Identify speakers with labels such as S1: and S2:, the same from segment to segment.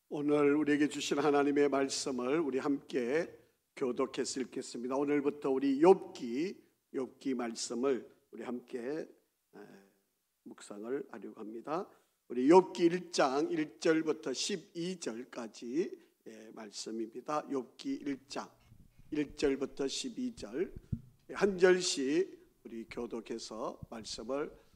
S1: 오늘 우리에게 주신 하나님의 말씀을 우리 함께 교독해서 읽겠습니다. 오늘부터 우리 욥기 말씀을 우리 함께 묵상을 하려고 합니다. 우리 욥기 1장 1절부터 12절까지 말씀입니다. 욥기 1장 1절부터 12절 한 절씩 우리 교독해서 말씀을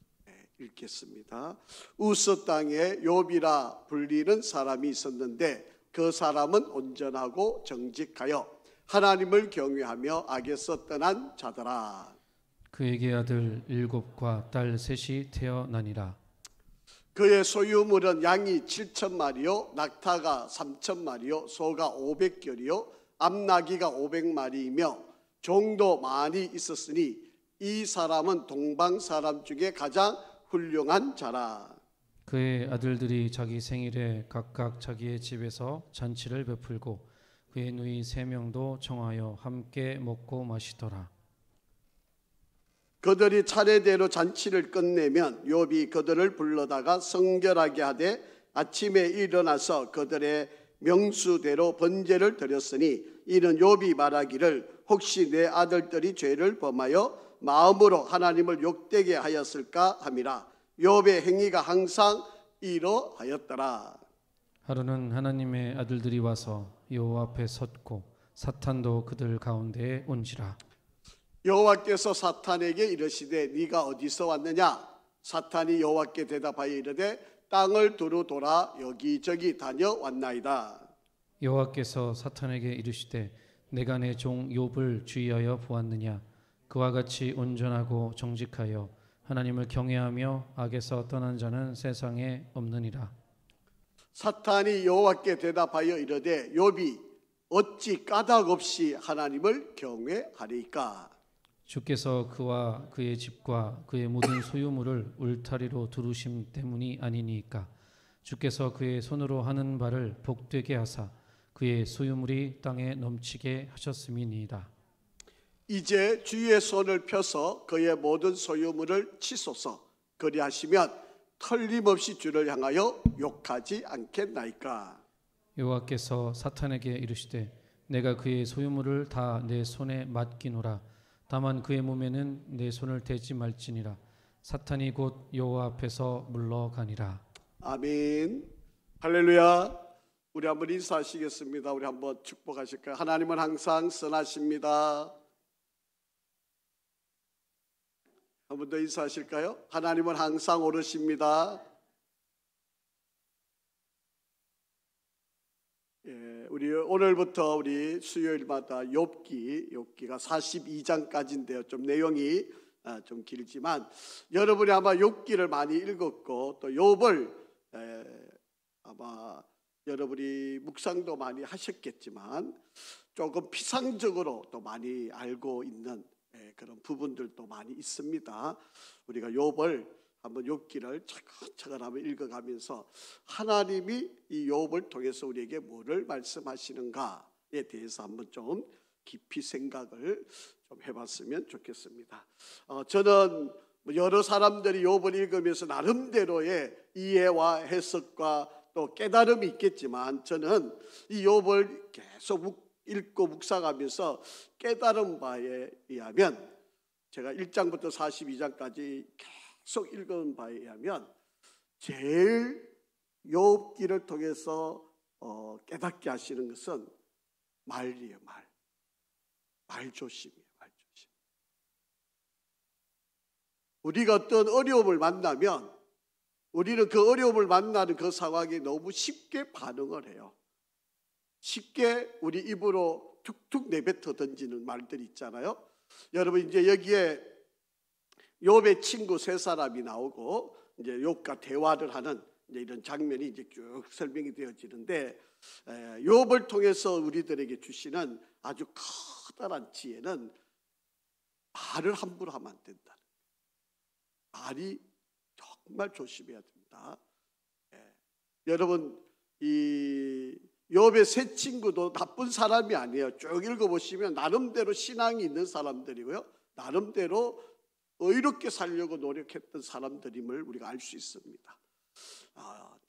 S1: 읽겠습니다. 우스 땅에 욥이라 불리는 사람이 있었는데 그 사람은 온전하고 정직하여 하나님을 경외하며 악에서 떠난 자더라.
S2: 그에게 아들 7과 딸 3이 태어나니라.
S1: 그의 소유물은 양이 7,000마리요 낙타가 3,000마리요 소가 500결이요 암나귀가 500마리이며 종도 많이 있었으니 이 사람은 동방 사람 중에 가장 훌륭한 자라.
S2: 그의 아들들이 자기 생일에 각각 자기의 집에서 잔치를 베풀고 그의 누이 3명도 청하여 함께 먹고 마시더라.
S1: 그들이 차례대로 잔치를 끝내면 욥이 그들을 불러다가 성결하게 하되 아침에 일어나서 그들의 명수대로 번제를 드렸으니 이는 욥이 말하기를 혹시 내 아들들이 죄를 범하여 마음으로 하나님을 욕되게 하였을까 함이라. 욥의 행위가 항상 이러하였더라.
S2: 하루는 하나님의 아들들이 와서 여호와 앞에 섰고 사탄도 그들 가운데에 온지라.
S1: 여호와께서 사탄에게 이르시되 네가 어디서 왔느냐? 사탄이 여호와께 대답하여 이르되 땅을 두루 돌아 여기저기 다녀왔나이다.
S2: 여호와께서 사탄에게 이르시되 내가 내 종 욥을 주의하여 보았느냐? 그와 같이 온전하고 정직하여 하나님을 경외하며 악에서 떠난 자는 세상에 없느니라.
S1: 사탄이 여호와께 대답하여 이르되 욥이 어찌 까닭 없이 하나님을 경외하리까?
S2: 주께서 그와 그의 집과 그의 모든 소유물을 울타리로 두르심 때문이 아니니까. 주께서 그의 손으로 하는 바를 복되게 하사 그의 소유물이 땅에 넘치게 하셨음이니이다.
S1: 이제 주의 손을 펴서 그의 모든 소유물을 치소서. 그리하시면 틀림없이 주를 향하여 욕하지 않겠나이까?
S2: 여호와께서 사탄에게 이르시되 내가 그의 소유물을 다 내 손에 맡기노라. 다만 그의 몸에는 내 손을 대지 말지니라. 사탄이 곧 여호와 앞에서 물러가니라.
S1: 아멘. 할렐루야. 우리 한번 인사하시겠습니다. 우리 한번 축복하실까요? 하나님은 항상 선하십니다. 한 번 더 인사하실까요? 하나님은 항상 옳으십니다. 우리 오늘부터 우리 수요일마다 욥기가 42장까지인데요. 좀 내용이 좀 길지만 여러분이 아마 욥기를 많이 읽었고 또 욥을 아마 여러분이 묵상도 많이 하셨겠지만 조금 피상적으로 또 많이 알고 있는 그런 부분들도 많이 있습니다. 우리가 욥을 한번 욥기를 차근차근 한번 읽어가면서 하나님이 이 욥을 통해서 우리에게 뭐를 말씀하시는가에 대해서 한번 좀 깊이 생각을 좀 해봤으면 좋겠습니다. 저는 여러 사람들이 욥을 읽으면서 나름대로의 이해와 해석과 또 깨달음이 있겠지만 저는 이 욥을 계속 읽고 묵상하면서 깨달은 바에 의하면 제가 1장부터 42장까지 계속 읽은 바에 의하면 제일 욥기를 통해서 깨닫게 하시는 것은 말이에요. 말 조심이에요. 말 조심. 우리가 어떤 어려움을 만나면 우리는 그 어려움을 만나는 그 상황에 너무 쉽게 반응을 해요. 쉽게 우리 입으로 툭툭 내뱉어 던지는 말들이 있잖아요. 여러분 이제 여기에 욥의 친구 3사람이 나오고 이제 욥과 대화를 하는 이제 이런 장면이 이제 쭉 설명이 되어지는데 욥을 통해서 우리들에게 주시는 아주 커다란 지혜는 말을 함부로 하면 안 된다. 말이 정말 조심해야 됩니다. 여러분 이 욥의 3 친구도 나쁜 사람이 아니에요. 쭉 읽어보시면 나름대로 신앙이 있는 사람들이고요. 나름대로 의롭게 살려고 노력했던 사람들임을 우리가 알 수 있습니다.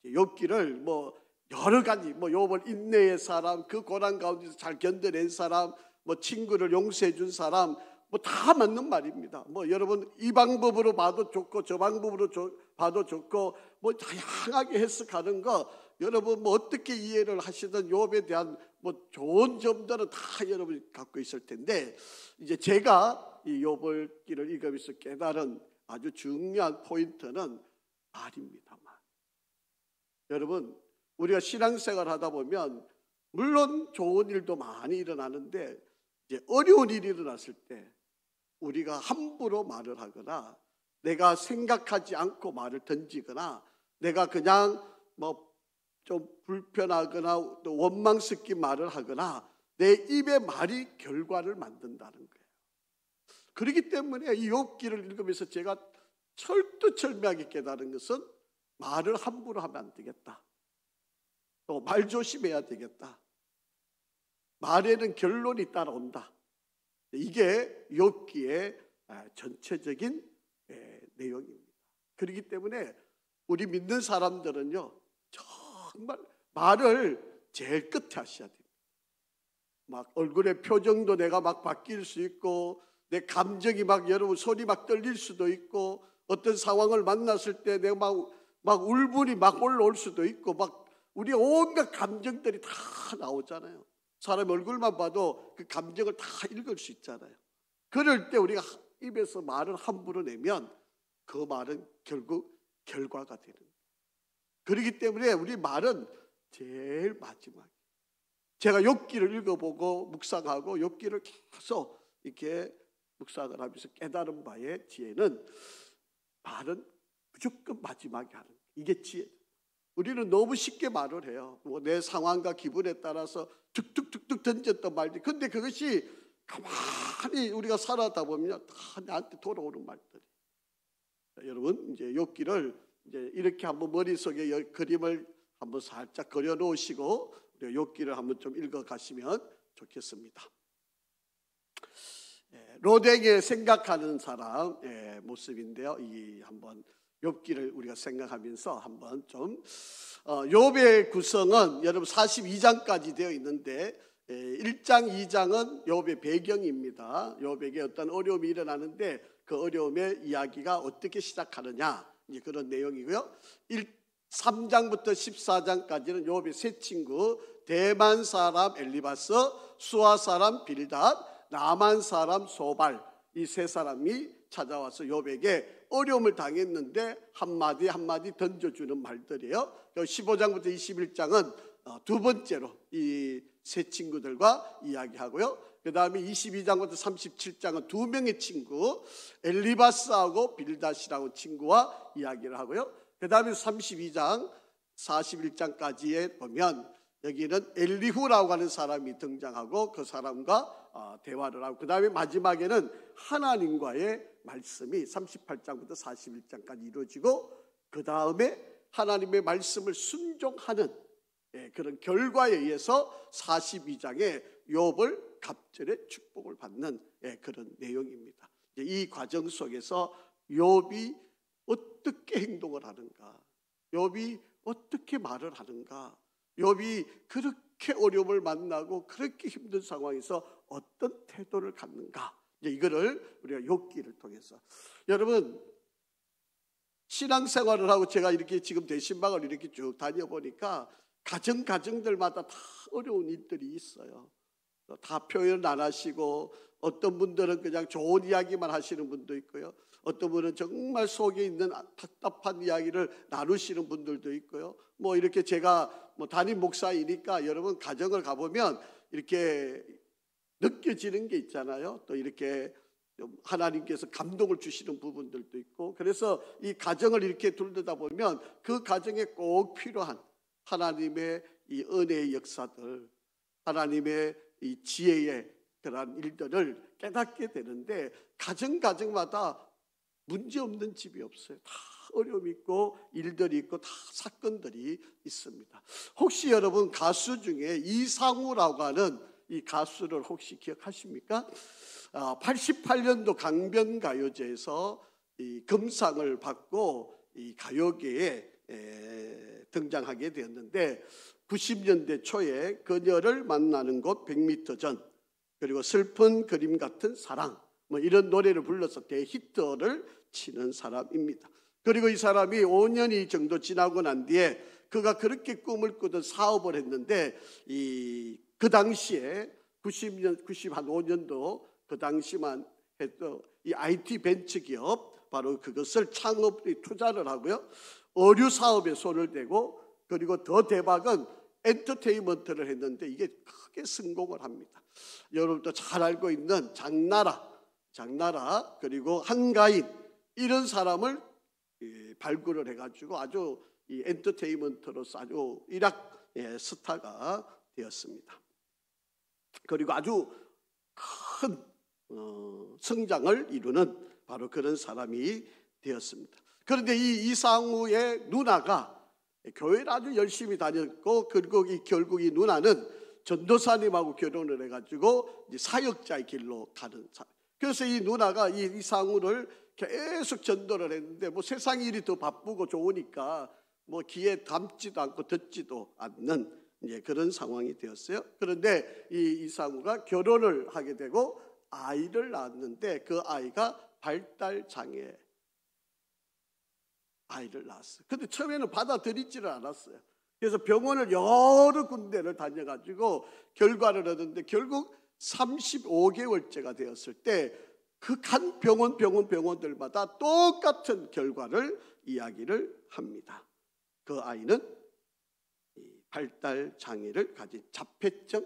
S1: 욥기를 뭐 여러 가지 뭐 욥은 인내의 사람, 그 고난 가운데서 잘 견뎌낸 사람, 뭐 친구를 용서해 준 사람, 뭐 다 맞는 말입니다. 뭐 여러분 이 방법으로 봐도 좋고 저 방법으로 봐도 좋고 뭐 다양하게 해석하는 거 여러분 뭐 어떻게 이해를 하시든 욥에 대한 뭐 좋은 점들은 다 여러분이 갖고 있을 텐데, 이제 제가 이 욥기를 읽으면서 깨달은 아주 중요한 포인트는 말입니다. 말. 여러분 우리가 신앙생활 하다 보면 물론 좋은 일도 많이 일어나는데 이제 어려운 일이 일어났을 때 우리가 함부로 말을 하거나 내가 생각하지 않고 말을 던지거나 내가 그냥 뭐 좀 불편하거나 또 원망스럽게 말을 하거나 내 입의 말이 결과를 만든다는 거예요. 그렇기 때문에 이 욥기를 읽으면서 제가 철두철미하게 깨달은 것은 말을 함부로 하면 안 되겠다. 또 말 조심해야 되겠다. 말에는 결론이 따라온다. 이게 욥기의 전체적인 내용입니다. 그렇기 때문에 우리 믿는 사람들은요, 정말 말을 제일 끝에 하셔야 됩니다. 막 얼굴의 표정도 내가 막 바뀔 수 있고, 내 감정이 막 여러분 손이 막 떨릴 수도 있고, 어떤 상황을 만났을 때 내가 막 울분이 막 올라올 수도 있고, 막 우리 온갖 감정들이 다 나오잖아요. 사람 얼굴만 봐도 그 감정을 다 읽을 수 있잖아요. 그럴 때 우리가 입에서 말을 함부로 내면 그 말은 결국 결과가 되는 거예요. 그렇기 때문에 우리 말은 제일 마지막에, 제가 욥기를 읽어보고 묵상하고 욥기를 계속 이렇게 묵상을 하면서 깨달은 바의 지혜는 말은 무조건 마지막에 하는 거예요. 이게 지혜. 우리는 너무 쉽게 말을 해요. 뭐 내 상황과 기분에 따라서 툭툭툭툭 던졌던 말들. 근데 그것이 가만히 우리가 살아다 보면 다 나한테 돌아오는 말들이. 여러분 이제 욥기를 이제 이렇게 한번 머릿속에 그림을 한번 살짝 그려 놓으시고 욥기를 한번 좀 읽어 가시면 좋겠습니다. 로댕에 생각하는 사람 모습인데요. 이 한번 욥기를 우리가 생각하면서 한번 좀 욥의 구성은 여러분 42장까지 되어 있는데 1장, 2장은 욥의 배경입니다. 욥에게 어떤 어려움이 일어나는데 그 어려움의 이야기가 어떻게 시작하느냐 이제 그런 내용이고요. 3장부터 14장까지는 욥의 세 친구 대만 사람 엘리바스, 수아 사람 빌닷, 나만 사람 소발, 이 세 사람이 찾아와서 욥에게 어려움을 당했는데 한마디 한마디 던져주는 말들이에요. 15장부터 21장은 두 번째로 이 세 친구들과 이야기하고요. 그 다음에 22장부터 37장은 두 명의 친구 엘리바스하고 빌닷이라고 친구와 이야기를 하고요. 그 다음에 32장 41장까지에 보면 여기는 엘리후라고 하는 사람이 등장하고 그 사람과 대화를 하고, 그 다음에 마지막에는 하나님과의 말씀이 38장부터 41장까지 이루어지고, 그 다음에 하나님의 말씀을 순종하는 그런 결과에 의해서 42장에 욥을 갑절의 축복을 받는 그런 내용입니다. 이 과정 속에서 욥이 어떻게 행동을 하는가, 욥이 어떻게 말을 하는가, 욥이 그렇게 어려움을 만나고 그렇게 힘든 상황에서 어떤 태도를 갖는가, 이거를 우리가 욥기를 통해서, 여러분 신앙생활을 하고 제가 이렇게 지금 대신방을 이렇게 쭉 다녀보니까 가정들마다 다 어려운 일들이 있어요. 다 표현 안 하시고, 어떤 분들은 그냥 좋은 이야기만 하시는 분도 있고요. 어떤 분은 정말 속에 있는 답답한 이야기를 나누시는 분들도 있고요. 뭐 이렇게 제가 뭐 담임 목사이니까 여러분 가정을 가보면 이렇게 느껴지는 게 있잖아요. 또 이렇게 하나님께서 감동을 주시는 부분들도 있고, 그래서 이 가정을 이렇게 둘러다 보면 그 가정에 꼭 필요한 하나님의 이 은혜의 역사들, 하나님의 이 지혜의 그러한 일들을 깨닫게 되는데, 가정마다 문제없는 집이 없어요. 다 어려움이 있고 일들이 있고 다 사건들이 있습니다. 혹시 여러분 가수 중에 이상우라고 하는 이 가수를 혹시 기억하십니까? 88년도 강변가요제에서 이 금상을 받고 이 가요계에 등장하게 되었는데, 90년대 초에 그녀를 만나는 곳 100m 전, 그리고 슬픈 그림 같은 사랑, 뭐 이런 노래를 불러서 대히트를 치는 사람입니다. 그리고 이 사람이 5년이 정도 지나고 난 뒤에 그가 그렇게 꿈을 꾸던 사업을 했는데 그 당시에 95년도 그 당시만 해도 이 IT 벤처 기업 바로 그것을 창업에 투자를 하고요. 의류 사업에 손을 대고, 그리고 더 대박은 엔터테인먼트를 했는데 이게 크게 성공을 합니다. 여러분도 잘 알고 있는 장나라 그리고 한가인, 이런 사람을 발굴을 해가지고 아주 이 엔터테인먼트로서 아주 일약 스타가 되었습니다. 그리고 아주 큰 성장을 이루는 바로 그런 사람이 되었습니다. 그런데 이 이상우의 누나가 교회를 아주 열심히 다녔고, 그리고 결국 이 누나는 전도사님하고 결혼을 해가지고 이제 사역자의 길로 가는 사람. 그래서 이 누나가 이 이상우를 계속 전도를 했는데, 뭐 세상 일이 더 바쁘고 좋으니까 뭐 귀에 담지도 않고 듣지도 않는 그런 상황이 되었어요. 그런데 이 이상우가 결혼을 하게 되고 아이를 낳았는데, 그 아이가 발달 장애 아이를 낳았어요. 근데 처음에는 받아들이지를 않았어요. 그래서 병원을 여러 군데를 다녀가지고 결과를 얻었는데, 결국 35개월째가 되었을 때 그 간 병원들마다 똑같은 결과를 이야기를 합니다. 그 아이는 발달 장애를 가진 자폐증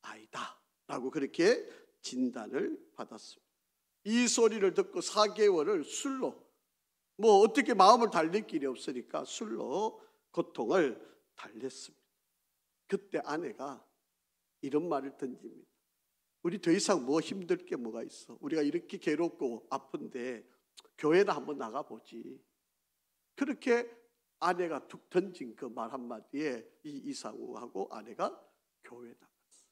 S1: 아이다라고 그렇게 진단을 받았습니다. 이 소리를 듣고 4개월을 술로, 뭐 어떻게 마음을 달랠 길이 없으니까 술로 고통을 달랬습니다. 그때 아내가 이런 말을 던집니다. 우리 더 이상 뭐 힘들 게 뭐가 있어? 우리가 이렇게 괴롭고 아픈데 교회나 한번 나가보지. 그렇게 아내가 툭 던진 그 말 한마디에 이 이상우하고 아내가 교회 나갔어요.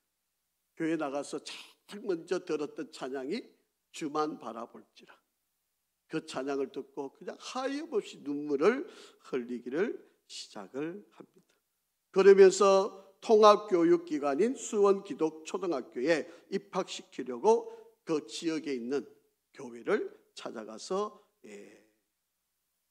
S1: 교회 나가서 제일 먼저 들었던 찬양이 주만 바라볼지라. 그 찬양을 듣고 그냥 하염없이 눈물을 흘리기를 시작을 합니다. 그러면서 통합교육기관인 수원기독초등학교에 입학시키려고 그 지역에 있는 교회를 찾아가서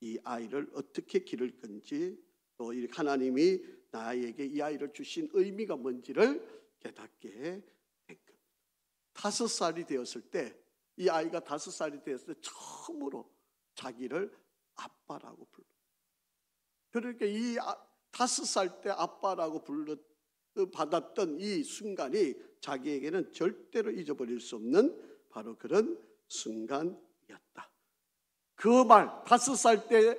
S1: 이 아이를 어떻게 기를 건지, 또 하나님이 나에게 이 아이를 주신 의미가 뭔지를 깨닫게 된 겁니다. 5살이 되었을 때, 이 아이가 5살이 되었을 때 처음으로 자기를 아빠라고 불렀어요. 그러니까 이 5살 때 아빠라고 받았던 이 순간이 자기에게는 절대로 잊어버릴 수 없는 바로 그런 순간이었다. 그 말, 5살 때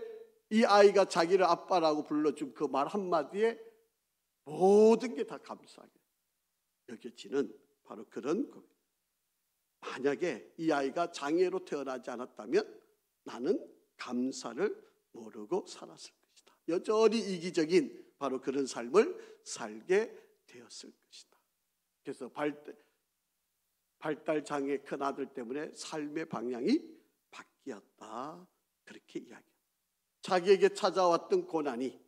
S1: 이 아이가 자기를 아빠라고 불러준 그 말 한마디에 모든 게 다 감사하게 여겨지는 바로 그런 겁니다. 만약에 이 아이가 장애로 태어나지 않았다면 나는 감사를 모르고 살았을 것이다. 여전히 이기적인 바로 그런 삶을 살게 되었을 것이다. 그래서 발달 장애 큰 아들 때문에 삶의 방향이 바뀌었다. 그렇게 이야기합니다. 자기에게 찾아왔던 고난이,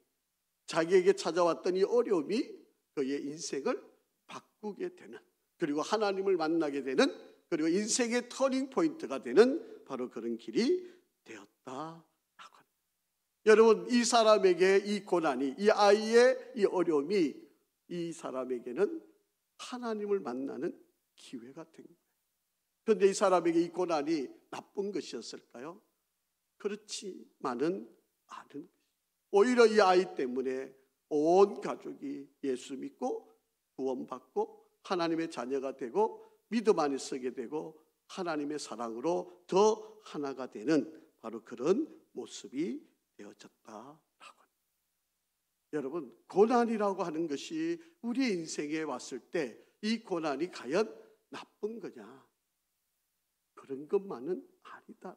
S1: 자기에게 찾아왔던 이 어려움이 그의 인생을 바꾸게 되는, 그리고 하나님을 만나게 되는, 그리고 인생의 터닝 포인트가 되는 바로 그런 길이 되었다라고 합니다. 여러분, 이 사람에게 이 고난이, 이 아이의 이 어려움이 이 사람에게는 하나님을 만나는 기회가 된 거예요. 그런데 이 사람에게 이 고난이 나쁜 것이었을까요? 그렇지만은 않은 것이죠. 오히려 이 아이 때문에 온 가족이 예수 믿고 구원받고 하나님의 자녀가 되고 믿음 안에 서게 되고 하나님의 사랑으로 더 하나가 되는 바로 그런 모습이 되어졌다라고 합니다. 여러분, 고난이라고 하는 것이 우리 인생에 왔을 때 이 고난이 과연 나쁜 거냐? 그런 것만은 아니다.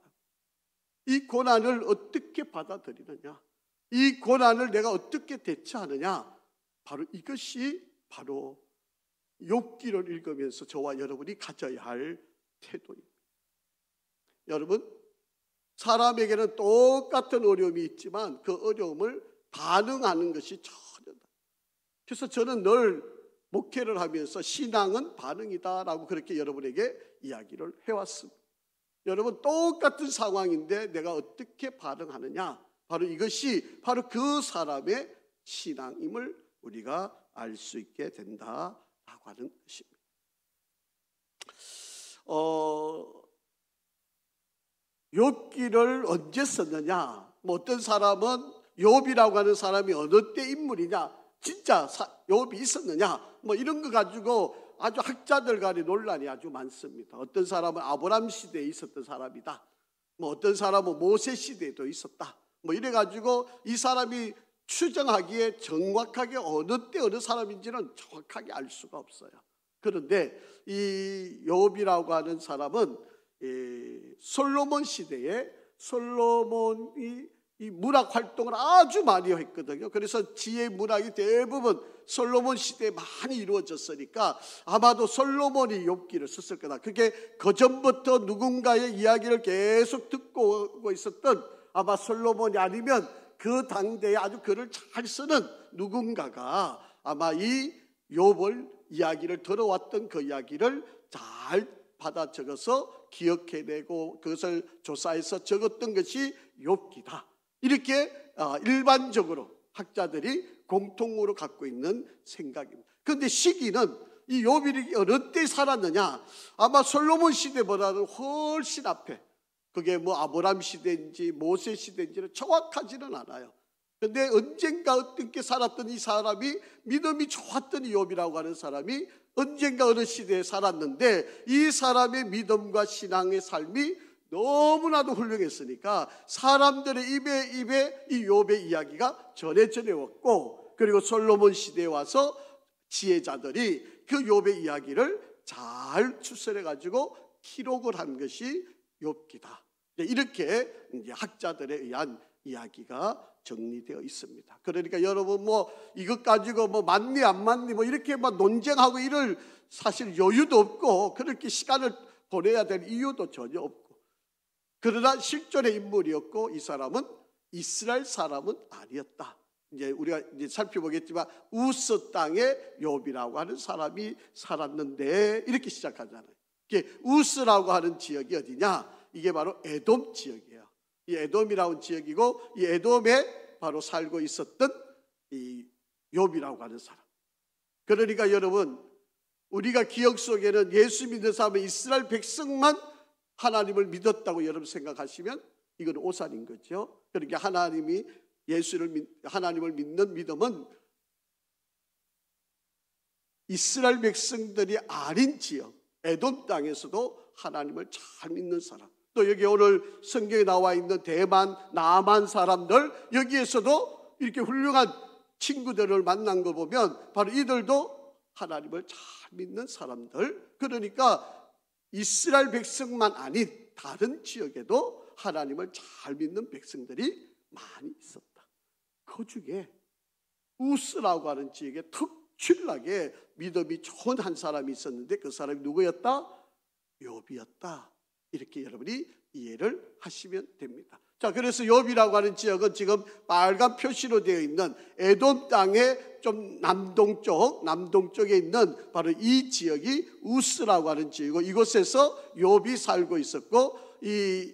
S1: 이 고난을 어떻게 받아들이느냐? 이 고난을 내가 어떻게 대처하느냐? 바로 이것이 바로 욥기를 읽으면서 저와 여러분이 가져야 할 태도입니다. 여러분, 사람에게는 똑같은 어려움이 있지만 그 어려움을 반응하는 것이 전혀 다르다. 그래서 저는 늘 목회를 하면서 신앙은 반응이다라고 그렇게 여러분에게 이야기를 해왔습니다. 여러분, 똑같은 상황인데 내가 어떻게 반응하느냐, 바로 이것이 바로 그 사람의 신앙임을 우리가 알 수 있게 된다라고 하는 것입니다. 욥기를 언제 썼느냐? 뭐 어떤 사람은 욥이라고 하는 사람이 어느 때 인물이냐? 진짜 욥이 있었느냐? 뭐 이런 거 가지고 아주 학자들 간의 논란이 아주 많습니다. 어떤 사람은 아브람 시대에 있었던 사람이다. 뭐 어떤 사람은 모세 시대에도 있었다. 뭐 이래 가지고 이 사람이 추정하기에 정확하게 어느 때 어느 사람인지는 정확하게 알 수가 없어요. 그런데 이 욥이라고 하는 사람은 솔로몬 시대에 솔로몬이 이 문학 활동을 아주 많이 했거든요. 그래서 지혜 문학이 대부분 솔로몬 시대에 많이 이루어졌으니까 아마도 솔로몬이 욥기를 썼을 거다. 그게 그전부터 누군가의 이야기를 계속 듣고 오고 있었던 아마 솔로몬이 아니면 그 당대에 아주 글을 잘 쓰는 누군가가 아마 이 욥을 이야기를 들어왔던 그 이야기를 잘 받아 적어서 기억해내고 그것을 조사해서 적었던 것이 욥기다. 이렇게 일반적으로 학자들이 공통으로 갖고 있는 생각입니다. 그런데 시기는 이 욥이 어느 때 살았느냐? 아마 솔로몬 시대보다는 훨씬 앞에, 그게 뭐 아브람 시대인지 모세 시대인지는 정확하지는 않아요. 그런데 언젠가 어떻게 살았던 이 사람이, 믿음이 좋았던 이 욥이라고 하는 사람이 언젠가 어느 시대에 살았는데 이 사람의 믿음과 신앙의 삶이 너무나도 훌륭했으니까 사람들의 입에 이 욥의 이야기가 전해 왔고, 그리고 솔로몬 시대에 와서 지혜자들이 그 욥의 이야기를 잘 추설해 가지고 기록을 한 것이 욥기다. 이렇게 이제 학자들에 의한 이야기가 정리되어 있습니다. 그러니까 여러분 뭐 이것 가지고 뭐 맞니 안 맞니 뭐 이렇게 막 논쟁하고 이럴 사실 여유도 없고 그렇게 시간을 보내야 될 이유도 전혀 없고, 그러나 실존의 인물이었고 이 사람은 이스라엘 사람은 아니었다. 이제 우리가 이제 살펴보겠지만 우스 땅에 욥이라고 하는 사람이 살았는데 이렇게 시작하잖아요. 이게 우스라고 하는 지역이 어디냐? 이게 바로 에돔 지역이에요. 이 에돔이라는 지역이고 이 에돔에 바로 살고 있었던 이 욥이라고 하는 사람. 그러니까 여러분, 우리가 기억 속에는 예수 믿는 사람은 이스라엘 백성만 하나님을 믿었다고 여러분 생각하시면 이건 오산인 거죠. 그러니까 하나님을 믿는 믿음은 이스라엘 백성들이 아닌 지역 에돔 땅에서도 하나님을 잘 믿는 사람, 또 여기 오늘 성경에 나와 있는 대만, 남한 사람들, 여기에서도 이렇게 훌륭한 친구들을 만난 거 보면 바로 이들도 하나님을 잘 믿는 사람들. 그러니까 이스라엘 백성만 아닌 다른 지역에도 하나님을 잘 믿는 백성들이 많이 있었다. 그 중에 우스라고 하는 지역에 특출나게 믿음이 좋은 한 사람이 있었는데 그 사람이 누구였다? 욥이었다. 이렇게 여러분이 이해를 하시면 됩니다. 자, 그래서 욥이라고 하는 지역은 지금 빨간 표시로 되어 있는 에돔 땅의 좀 남동쪽에 있는 바로 이 지역이 우스라고 하는 지역이고, 이곳에서 욥이 살고 있었고, 이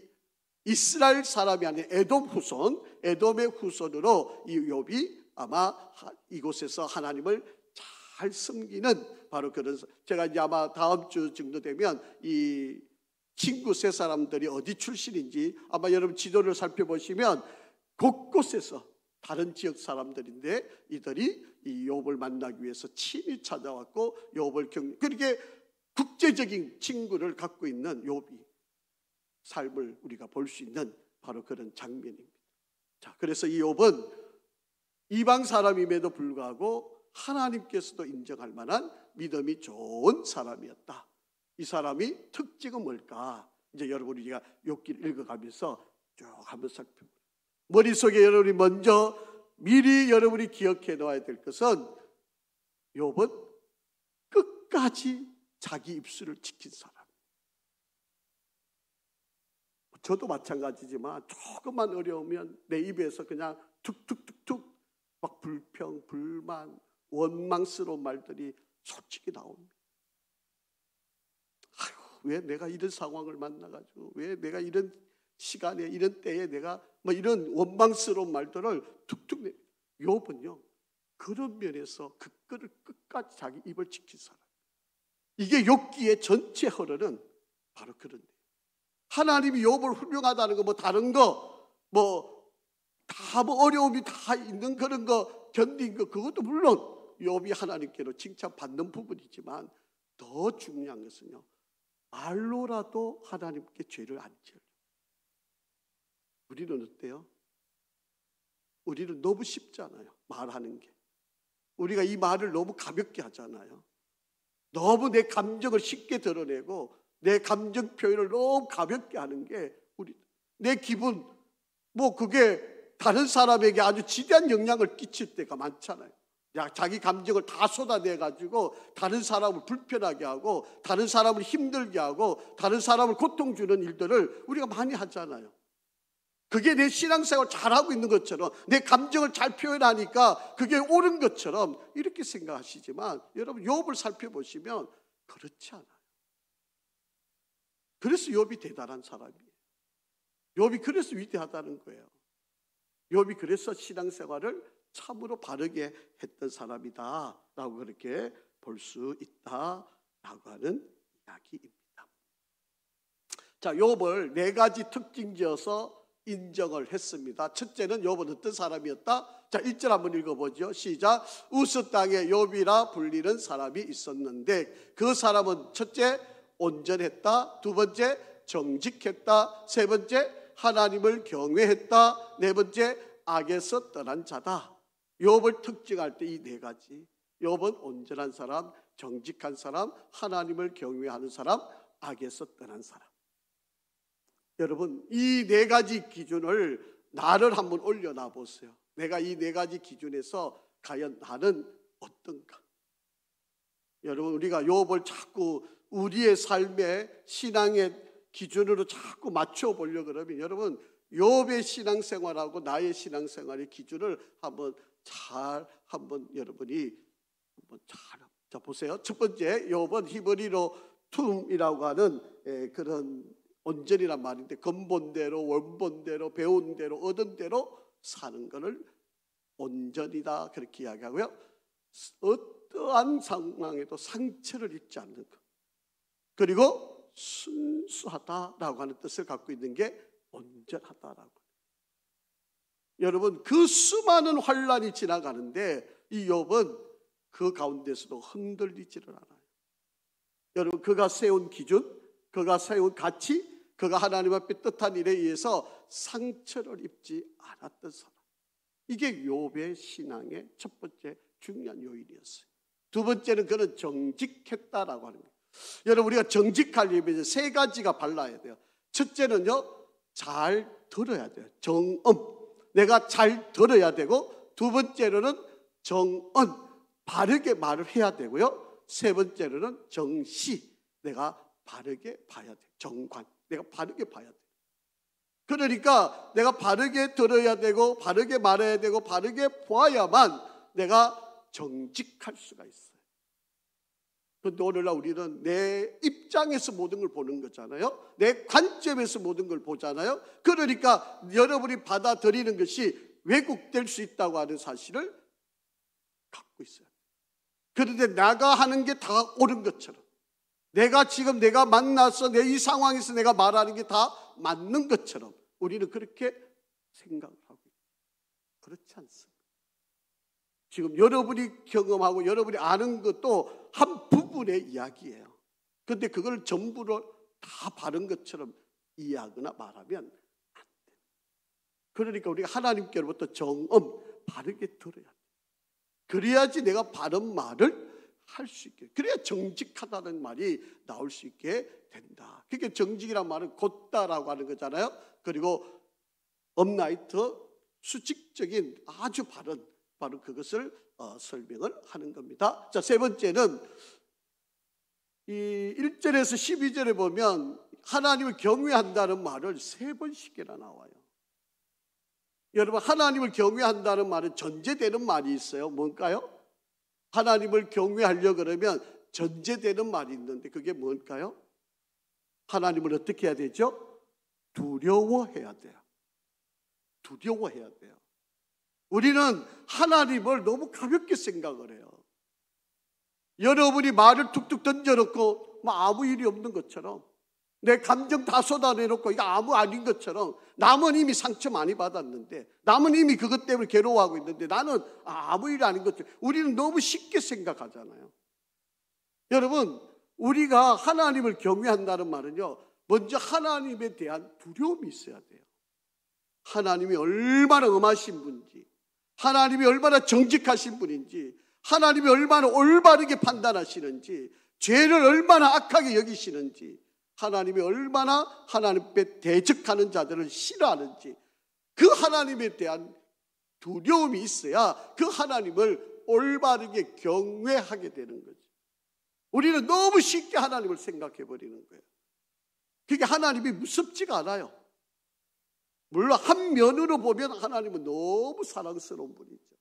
S1: 이스라엘 사람이 아닌 에돔의 후손으로 이 욥이 아마 이곳에서 하나님을 잘 섬기는 바로 그런, 제가 이제 아마 다음 주 정도 되면 이 친구 세 사람들이 어디 출신인지 아마 여러분 지도를 살펴보시면 곳곳에서 다른 지역 사람들인데 이들이 이 욥을 만나기 위해서 친히 찾아왔고 욥을 그렇게 국제적인 친구를 갖고 있는 욥이 삶을 우리가 볼 수 있는 바로 그런 장면입니다. 자, 그래서 이 욥은 이방 사람임에도 불구하고 하나님께서도 인정할 만한 믿음이 좋은 사람이었다. 이 사람이 특징은 뭘까? 이제 여러분 우리가 욥기를 읽어가면서 쭉 한번 살펴보세요. 머릿속에 여러분이 먼저 미리 여러분이 기억해 놔야 될 것은 욥은 끝까지 자기 입술을 지킨 사람. 저도 마찬가지지만 조금만 어려우면 내 입에서 그냥 툭툭툭툭 막 불평, 불만, 원망스러운 말들이 솔직히 나옵니다. 아유, 왜 내가 이런 상황을 만나가지고, 왜 내가 이런 시간에, 이런 때에 내가 뭐 이런 원망스러운 말들을 툭툭 내. 욥은요, 그런 면에서 그 끈을 끝까지 자기 입을 지킨 사람. 이게 욥기의 전체 흐름은 바로 그런 데요. 하나님이 욥을 훌륭하다는 거, 뭐 다른 거, 뭐 다 뭐 어려움이 다 있는 그런 거 견딘 거, 그것도 물론 욥이 하나님께로 칭찬받는 부분이지만 더 중요한 것은요, 말로라도 하나님께 죄를 안 지어요. 우리는 어때요? 우리는 너무 쉽잖아요, 말하는 게. 우리가 이 말을 너무 가볍게 하잖아요. 너무 내 감정을 쉽게 드러내고 내 감정 표현을 너무 가볍게 하는 게 내 기분, 뭐 그게 다른 사람에게 아주 지대한 영향을 끼칠 때가 많잖아요. 자기 감정을 다 쏟아내가지고 다른 사람을 불편하게 하고 다른 사람을 힘들게 하고 다른 사람을 고통 주는 일들을 우리가 많이 하잖아요. 그게 내 신앙생활을 잘하고 있는 것처럼, 내 감정을 잘 표현하니까 그게 옳은 것처럼 이렇게 생각하시지만, 여러분 욥을 살펴보시면 그렇지 않아요. 그래서 욥이 대단한 사람이에요. 욥이 그래서 위대하다는 거예요. 욥이 그래서 신앙생활을 참으로 바르게 했던 사람이다 라고 그렇게 볼 수 있다라고 하는 이야기입니다. 자, 욥을 4가지 특징 지어서 인정을 했습니다. 첫째는 욥은 어떤 사람이었다? 자, 1절 한번 읽어보죠. 시작. 우스 땅에 욥이라 불리는 사람이 있었는데 그 사람은 첫째 온전했다, 두 번째 정직했다, 세 번째 하나님을 경외했다, 네 번째 악에서 떠난 자다. 욥을 특징할 때 이 4가지. 욥은 온전한 사람, 정직한 사람, 하나님을 경외하는 사람, 악에서 떠난 사람. 여러분, 이 4가지 기준을 나를 한번 올려놔 보세요. 내가 이 4가지 기준에서 과연 나는 어떤가? 여러분, 우리가 욥을 자꾸 우리의 삶의 신앙의 기준으로 자꾸 맞춰 보려고 그러면, 여러분 욥의 신앙생활하고 나의 신앙생활의 기준을 한번 여러분이 한번 자 보세요. 첫 번째, 욥은 히브리로 툼이라고 하는 그런 온전이란 말인데, 근본대로, 원본대로, 배운 대로, 얻은 대로 사는 것을 온전이다 그렇게 이야기하고요. 어떠한 상황에도 상처를 입지 않는 것, 그리고 순수하다라고 하는 뜻을 갖고 있는 게 온전하다라고. 여러분, 그 수많은 환란이 지나가는데 이 욥은 그 가운데서도 흔들리지를 않아요. 여러분, 그가 세운 기준, 그가 세운 가치, 그가 하나님 앞에 뜻한 일에 의해서 상처를 입지 않았던 사람. 이게 욥의 신앙의 첫 번째 중요한 요인이었어요. 두 번째는 그는 정직했다라고 하는 거예요. 여러분, 우리가 정직하려면 3가지가 발라야 돼요. 첫째는요, 잘 들어야 돼요. 정엄. 내가 잘 들어야 되고, 두 번째로는 정언. 바르게 말을 해야 되고요. 세 번째로는 정시. 내가 바르게 봐야 돼. 정관. 내가 바르게 봐야 돼. 그러니까 내가 바르게 들어야 되고, 바르게 말해야 되고, 바르게 보아야만 내가 정직할 수가 있어요. 그런데 오늘날 우리는 내 입장에서 모든 걸 보는 거잖아요. 내 관점에서 모든 걸 보잖아요. 그러니까 여러분이 받아들이는 것이 왜곡될 수 있다고 하는 사실을 갖고 있어요. 그런데 내가 하는 게 다 옳은 것처럼, 내가 만나서 내 이 상황에서 내가 말하는 게 다 맞는 것처럼 우리는 그렇게 생각을 하고 있어요. 그렇지 않습니다. 지금 여러분이 경험하고 여러분이 아는 것도 한 부분의 이야기예요. 그런데 그걸 전부로 다 바른 것처럼 이해하거나 말하면 안 돼요. 그러니까 우리가 하나님께로부터 정엄 바르게 들어야 돼요. 그래야지 내가 바른 말을 할 수 있게, 그래야 정직하다는 말이 나올 수 있게 된다. 그러니까 정직이란 말은 곧다라고 하는 거잖아요. 그리고 업라이트, 수직적인 아주 바로 그것을 설명을 하는 겁니다. 자, 세 번째는 이 1절에서 12절에 보면 하나님을 경외한다는 말을 3번씩이나 나와요. 여러분, 하나님을 경외한다는 말은 전제되는 말이 있어요. 뭔가요? 하나님을 경외하려고 그러면 전제되는 말이 있는데 그게 뭘까요? 하나님을 어떻게 해야 되죠? 두려워해야 돼요. 두려워해야 돼요. 우리는 하나님을 너무 가볍게 생각을 해요. 여러분이 말을 툭툭 던져놓고 아무 일이 없는 것처럼, 내 감정 다 쏟아내놓고 이거 아무 아닌 것처럼, 남은 이미 상처 많이 받았는데, 남은 이미 그것 때문에 괴로워하고 있는데 나는 아무 일이 아닌 것처럼, 우리는 너무 쉽게 생각하잖아요. 여러분, 우리가 하나님을 경외한다는 말은요, 먼저 하나님에 대한 두려움이 있어야 돼요. 하나님이 얼마나 엄하신 분인지, 하나님이 얼마나 정직하신 분인지, 하나님이 얼마나 올바르게 판단하시는지, 죄를 얼마나 악하게 여기시는지, 하나님이 얼마나 하나님 앞에 대적하는 자들을 싫어하는지, 그 하나님에 대한 두려움이 있어야 그 하나님을 올바르게 경외하게 되는 거죠. 우리는 너무 쉽게 하나님을 생각해 버리는 거예요. 그게 하나님이 무섭지가 않아요. 물론 한 면으로 보면 하나님은 너무 사랑스러운 분이죠.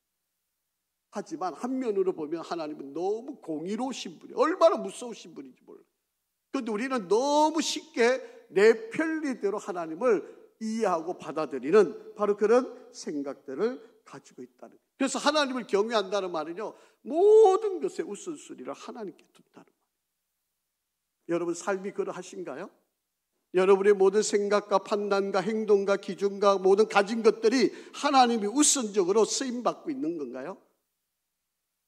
S1: 하지만 한 면으로 보면 하나님은 너무 공의로우신 분이에요. 얼마나 무서우신 분인지 몰라요. 그런데 우리는 너무 쉽게 내 편리대로 하나님을 이해하고 받아들이는 바로 그런 생각들을 가지고 있다는 거예요. 그래서 하나님을 경외한다는 말은요, 모든 것의 우선순위를 하나님께 둔다는 말이에요. 여러분 삶이 그러하신가요? 여러분의 모든 생각과 판단과 행동과 기준과 모든 가진 것들이 하나님이 우선적으로 쓰임받고 있는 건가요?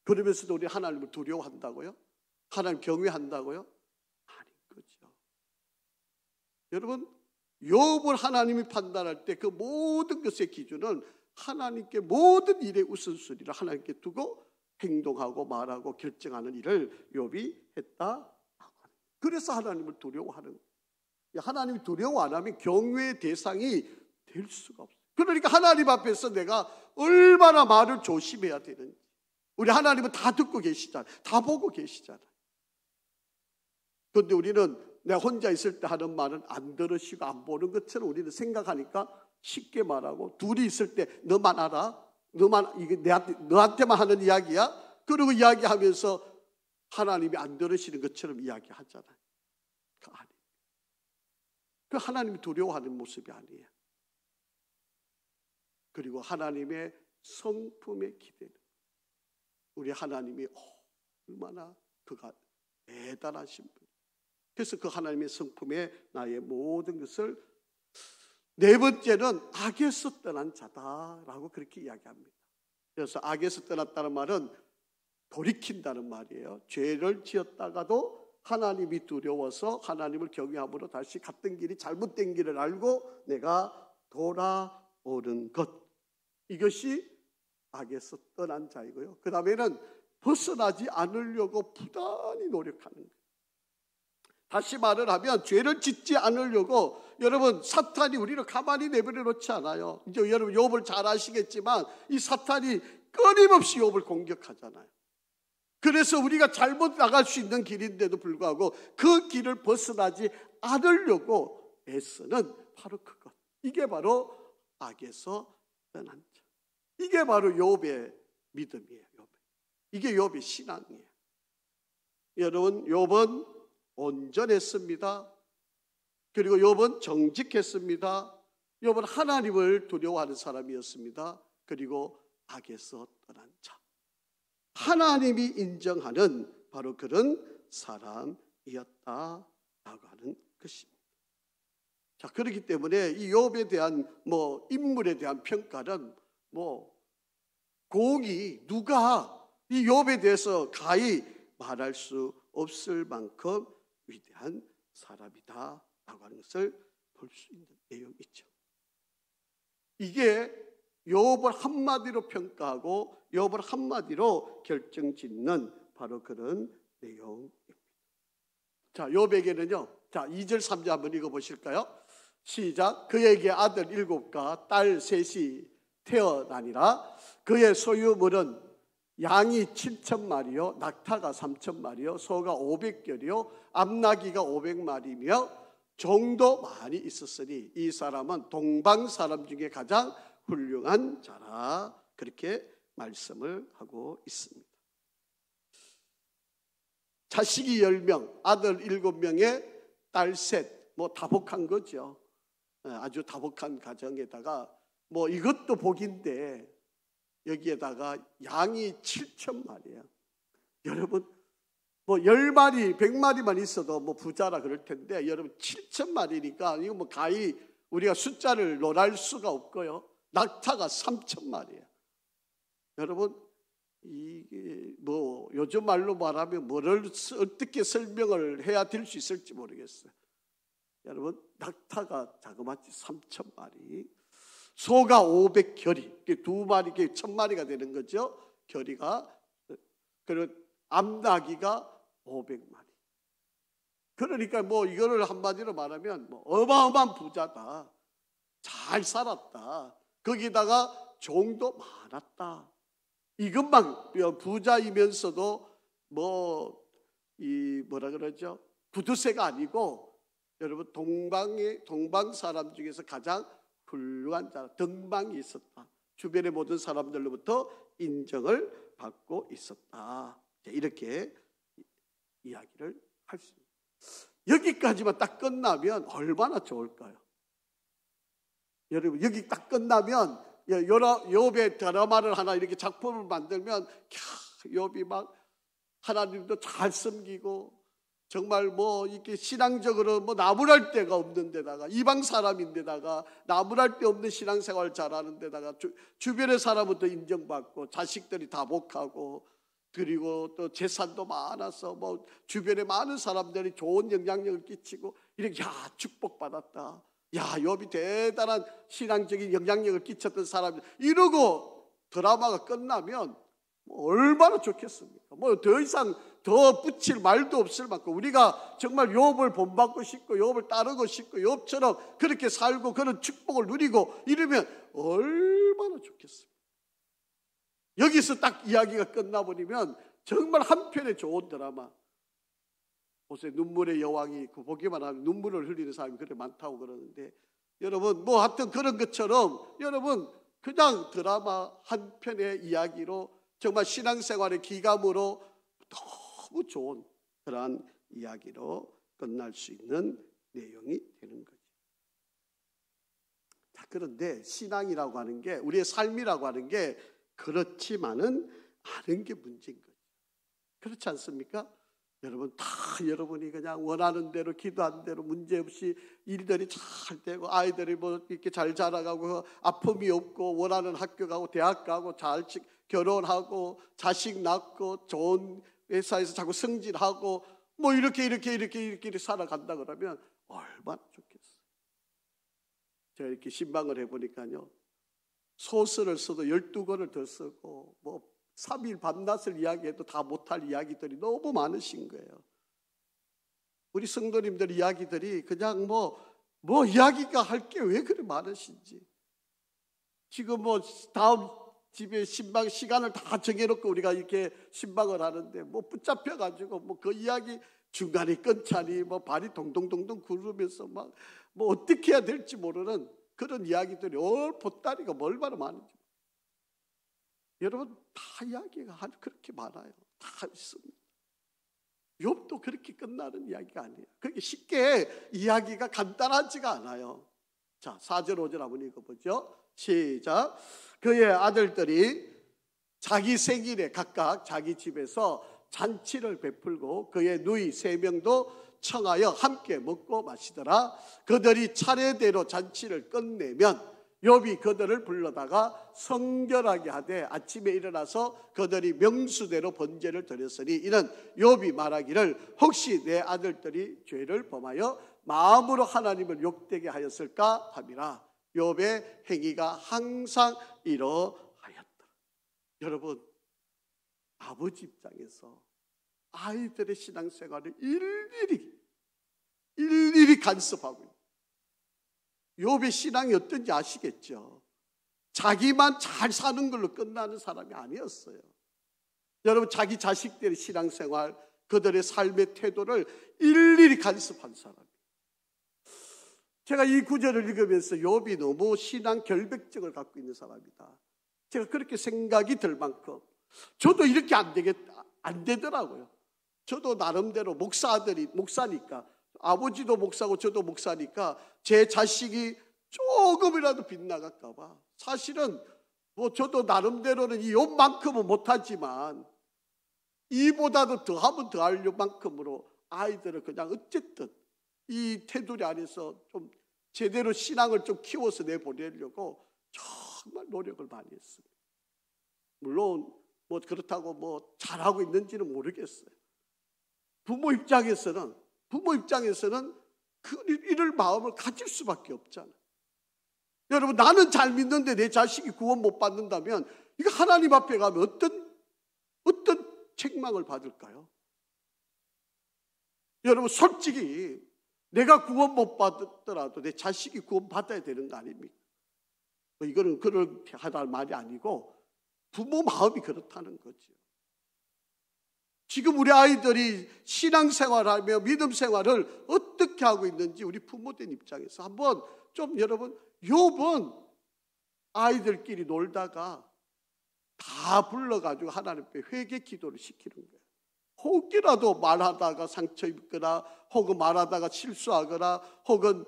S1: 그러면서도 우리 하나님을 두려워한다고요? 하나님 경외한다고요? 아닌 거죠. 여러분, 욥을 하나님이 판단할 때 그 모든 것의 기준은 하나님께 모든 일의 우선순위를 하나님께 두고 행동하고 말하고 결정하는 일을 욥이 했다. 그래서 하나님을 두려워하는 거예요. 하나님이 두려워 안 하면 경외의 대상이 될 수가 없어요. 그러니까 하나님 앞에서 내가 얼마나 말을 조심해야 되는지. 우리 하나님은 다 듣고 계시잖아요. 다 보고 계시잖아요. 그런데 우리는 내가 혼자 있을 때 하는 말은 안 들으시고 안 보는 것처럼 우리는 생각하니까 쉽게 말하고, 둘이 있을 때 너만 알아? 이게 너한테만 하는 이야기야? 그러고 이야기하면서 하나님이 안 들으시는 것처럼 이야기하잖아요. 그 아니에요. 그 하나님이 두려워하는 모습이 아니에요. 그리고 하나님의 성품에 기대는, 우리 하나님이 얼마나 그가 대단하신 분. 그래서 그 하나님의 성품에 나의 모든 것을, 네 번째는 악에서 떠난 자다라고 그렇게 이야기합니다. 그래서 악에서 떠났다는 말은 돌이킨다는 말이에요. 죄를 지었다가도 하나님이 두려워서 하나님을 경외함으로 다시 갔던 길이 잘못된 길을 알고 내가 돌아오는 것, 이것이 악에서 떠난 자이고요. 그 다음에는 벗어나지 않으려고 부단히 노력하는 거예요. 다시 말을 하면 죄를 짓지 않으려고, 여러분 사탄이 우리를 가만히 내버려 놓지 않아요. 이제 여러분 욥을 잘 아시겠지만 이 사탄이 끊임없이 욥을 공격하잖아요. 그래서 우리가 잘못 나갈 수 있는 길인데도 불구하고 그 길을 벗어나지 않으려고 애쓰는 바로 그것. 이게 바로 악에서 떠난 자. 이게 바로 욥의 믿음이에요. 이게 욥의 신앙이에요. 여러분, 욥은 온전했습니다. 그리고 욥은 정직했습니다. 욥은 하나님을 두려워하는 사람이었습니다. 그리고 악에서 떠난 자, 하나님이 인정하는 바로 그런 사람이었다라고 하는 것입니다. 자, 그렇기 때문에 이 욥에 대한 인물에 대한 평가는 공이 누가 이 욥에 대해서 가히 말할 수 없을 만큼 위대한 사람이다라고 하는 것을 볼 수 있는 내용이죠. 이게 욥을 한마디로 평가하고 욥을 한마디로 결정짓는 바로 그런 내용입니다. 자, 욥에게는요, 자, 2절 3절 한번 읽어보실까요? 시작. 그에게 아들 7과 딸 3이 태어나니라. 그의 소유물은 양이 7,000마리요, 낙타가 3,000마리요, 소가 500결이요, 암나귀가 500마리며 종도 많이 있었으니 이 사람은 동방 사람 중에 가장 훌륭한 자라. 그렇게 말씀을 하고 있습니다. 자식이 10명, 아들 7명에 딸 셋, 뭐 다복한 거죠. 아주 다복한 가정에다가 뭐 이것도 복인데 여기에다가 양이 7,000마리예요. 여러분 뭐 10마리, 100마리만 있어도 뭐 부자라 그럴 텐데 여러분 7,000마리니까 이거 뭐 가히 우리가 숫자를 논할 수가 없고요. 낙타가 3,000마리예요. 여러분 이게 뭐 요즘 말로 말하면 뭐를 어떻게 설명을 해야 될 수 있을지 모르겠어요. 여러분 낙타가 자그마치 3,000마리, 소가 500결이, 2마리, 1,000마리가 되는 거죠. 결이가. 그리고 암나귀가 500마리. 그러니까 뭐 이거를 한마디로 말하면 뭐 어마어마한 부자다. 잘 살았다. 거기다가 종도 많았다. 이것만 부자이면서도 뭐라 그러죠? 구두쇠가 아니고 여러분 동방 사람 중에서 가장 훌륭한 자라, 등방이 있었다. 주변의 모든 사람들로부터 인정을 받고 있었다. 이렇게 이야기를 할 수 있습니다. 여기까지만 딱 끝나면 얼마나 좋을까요? 여러분 여기 딱 끝나면 욥의 드라마를 하나 이렇게 작품을 만들면 욥이 막 하나님도 잘 섬기고 정말 뭐 이렇게 신앙적으로 뭐 나무랄 데가 없는 데다가 이방 사람인데다가 나무랄 데 없는 신앙생활 잘하는 데다가 주변의 사람부터 인정받고 자식들이 다복하고 그리고 또 재산도 많아서 뭐 주변에 많은 사람들이 좋은 영향력을 끼치고 이렇게 축복받았다. 욥이 대단한 신앙적인 영향력을 끼쳤던 사람이 이러고 드라마가 끝나면 뭐 얼마나 좋겠습니까? 뭐 더 이상 더 붙일 말도 없을 만큼 우리가 정말 욥을 본받고 싶고 욥을 따르고 싶고 욥처럼 그렇게 살고 그런 축복을 누리고 이러면 얼마나 좋겠습니까? 여기서 딱 이야기가 끝나버리면 정말 한편의 좋은 드라마. 보세요. 눈물의 여왕이 그 보기만 하면 눈물을 흘리는 사람이 그렇게 많다고 그러는데 여러분 뭐 하여튼 그런 것처럼 여러분 그냥 드라마 한 편의 이야기로 정말 신앙생활의 기감으로 너무 좋은 그러한 이야기로 끝날 수 있는 내용이 되는 거죠. 자, 그런데 신앙이라고 하는 게 우리의 삶이라고 하는 게 그렇지만은 않은 게 문제인 거죠. 그렇지 않습니까? 여러분 다 여러분이 그냥 원하는 대로 기도한 대로 문제없이 일들이 잘 되고 아이들이 뭐 이렇게 잘 자라가고 아픔이 없고 원하는 학교 가고 대학 가고 잘 결혼하고 자식 낳고 좋은 회사에서 자꾸 승진하고 뭐 이렇게 살아간다 그러면 얼마나 좋겠어요. 제가 이렇게 신방을 해보니까요. 소설을 써도 12권을 더 쓰고 뭐 3일 밤낮을 이야기해도 다 못할 이야기들이 너무 많으신 거예요. 우리 성도님들 이야기들이 그냥 뭐 이야기가 할 게 왜 그리 많으신지. 지금 뭐 다음 집에 신방 시간을 다 정해놓고 우리가 이렇게 신방을 하는데 뭐 붙잡혀가지고 뭐 그 이야기 중간에 끊자니 뭐 발이 동동동동 구르면서 막 뭐 어떻게 해야 될지 모르는 그런 이야기들이 보따리가 얼마나 많은지. 여러분 다 이야기가 그렇게 많아요. 다 있습니다. 욥도 그렇게 끝나는 이야기가 아니에요. 그렇게 쉽게 이야기가 간단하지가 않아요. 자, 4절 5절 한번 읽어보죠. 시작. 그의 아들들이 자기 생일에 각각 자기 집에서 잔치를 베풀고 그의 누이 3명도 청하여 함께 먹고 마시더라. 그들이 차례대로 잔치를 끝내면 욥이 그들을 불러다가 성결하게 하되 아침에 일어나서 그들이 명수대로 번제를 드렸으니 이는 욥이 말하기를 혹시 내 아들들이 죄를 범하여 마음으로 하나님을 욕되게 하였을까 함이라. 욥의 행위가 항상 이러하였다. 여러분 아버지 입장에서 아이들의 신앙생활을 일일이 간섭하고 욥의 신앙이 어떤지 아시겠죠? 자기만 잘 사는 걸로 끝나는 사람이 아니었어요. 여러분 자기 자식들의 신앙생활, 그들의 삶의 태도를 일일이 간섭한 사람이에요. 제가 이 구절을 읽으면서 욥이 너무 신앙 결백증을 갖고 있는 사람이다. 제가 그렇게 생각이 들 만큼 저도 이렇게 안 되더라고요. 저도 나름대로 목사니까, 아버지도 목사고 저도 목사니까 제 자식이 조금이라도 빗나갈까 봐 사실은 뭐 저도 나름대로는 이 욕만큼은 못하지만 이보다도 더하면 더할 만큼으로 아이들을 그냥 어쨌든 이 테두리 안에서 좀 제대로 신앙을 좀 키워서 내보내려고 정말 노력을 많이 했습니다. 물론 뭐 그렇다고 뭐 잘하고 있는지는 모르겠어요. 부모 입장에서는 이럴 마음을 가질 수밖에 없잖아요. 여러분, 나는 잘 믿는데 내 자식이 구원 못 받는다면 이거 하나님 앞에 가면 어떤 책망을 받을까요? 여러분, 솔직히 내가 구원 못 받더라도 내 자식이 구원 받아야 되는 거 아닙니까? 이거는 그렇게 하라는 말이 아니고 부모 마음이 그렇다는 거죠. 지금 우리 아이들이 신앙생활하며 믿음 생활을 어떻게 하고 있는지 우리 부모된 입장에서 한번 좀 여러분, 욥은 아이들끼리 놀다가 다 불러가지고 하나님 앞에 회개 기도를 시키는 거예요. 혹이라도 말하다가 상처 입거나 혹은 말하다가 실수하거나 혹은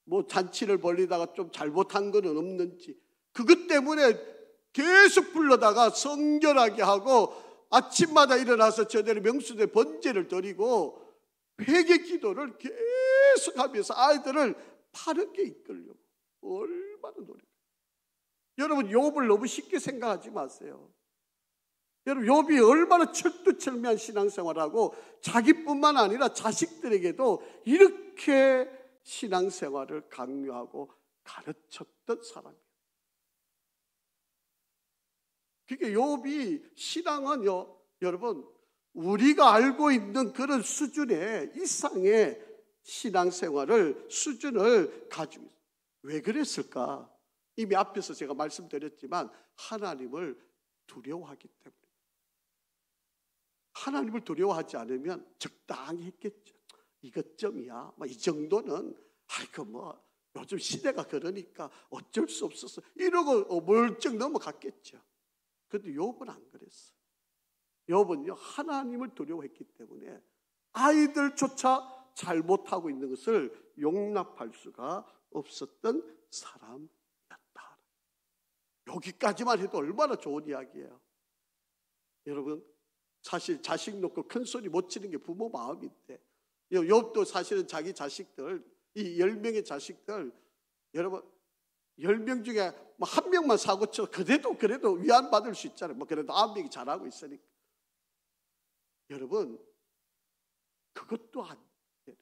S1: 뭐 잔치를 벌리다가 좀 잘못한 거는 없는지 그것 때문에 계속 불러다가 성결하게 하고 아침마다 일어나서 저대로 명수대 번제를 드리고 회개 기도를 계속하면서 아이들을 바르게 이끌려고 얼마나 노력해요. 여러분, 욥을 너무 쉽게 생각하지 마세요. 여러분, 욥이 얼마나 철두철미한 신앙생활하고 자기뿐만 아니라 자식들에게도 이렇게 신앙생활을 강요하고 가르쳤던 사람이에요. 그러니까 욥이 신앙은요, 여러분, 우리가 알고 있는 그런 수준의 이상의 신앙생활을 수준을 가지고 있어요. 왜 그랬을까? 이미 앞에서 제가 말씀드렸지만 하나님을 두려워하기 때문에. 하나님을 두려워하지 않으면 적당히 했겠죠. 이것쯤이야. 이 정도는 아이고 뭐 요즘 시대가 그러니까 어쩔 수 없어서 이러고 멀쩡 넘어갔겠죠. 그런데 욥은 안 그랬어요. 욥은요, 하나님을 두려워했기 때문에 아이들조차 잘못하고 있는 것을 용납할 수가 없었던 사람이었다. 여기까지만 해도 얼마나 좋은 이야기예요. 여러분, 사실 자식 놓고 큰 소리 못 치는 게 부모 마음인데, 욥도 사실은 자기 자식들, 이 10명의 자식들, 여러분 10명 중에 뭐 한 명만 사고 쳐 그래도 위안받을 수 있잖아요. 뭐 그래도 9명이 잘하고 있으니까. 여러분, 그것도 안 돼요.